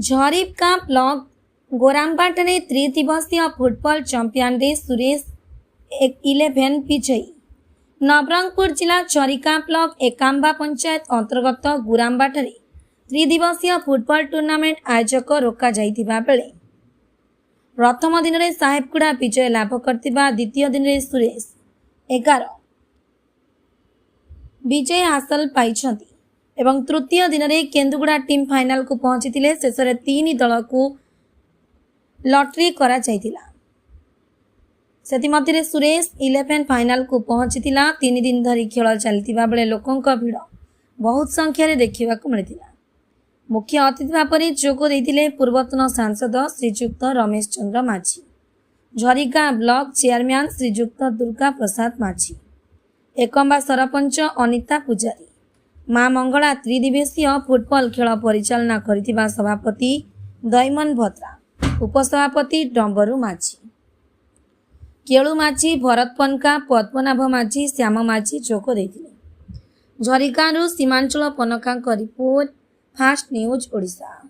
झरीका block गोरामपाटने त्रिदिवसीय football champion रेस सुरेश 11 विजयी। नवरंगपुर जिला झरीका ब्लॉक एकांबा पंचायत अंतर्गत गोरामपाटने त्रिदिवसीय फुटबॉल टूर्नामेंट आयोजक रोका जाइतिबा बेले प्रथम दिन में साहेबगुड़ा विजय लाभ करथिबा द्वितीय दिन में सुरेश 11 विजय हासिल पाइछंती एवं तृतीय दिन में केन्दुगुड़ा टीम फाइनल को पहुंची शेष में 3 दल को लॉटरी करा जाइतिला। सेतिमध्यरे सुरेश 11 फाइनल को पहुंची 3 दिन धरी खेल चलतिबा बेले लोकंक भीड़ बहुत संख्यारे देखिबाकु मिलितिला। मुख्य अतिथि भाव में जोग देइतिले पूर्वतन सांसद श्रीजुक्त रमेश चंद्र माझी, झरीका ब्लॉक चेयरमैन श्रीजुक्त दुर्गा प्रसाद माझी, एकम्बा सरपंच अनिता पुजारी, माँ मंगला त्रिदिवसीय फुटबॉल खेल परिचालना करिथिबा सभापति दैमन भद्रा, उपसभापति डंबरू माझी, केळु माझी, भरत पनका, पद्मनाभ माझी, श्याम माझी जोग देइतिले। झरीकारू सीमांचल पनकांक रिपोर्ट फास्ट न्यूज ओडिशा।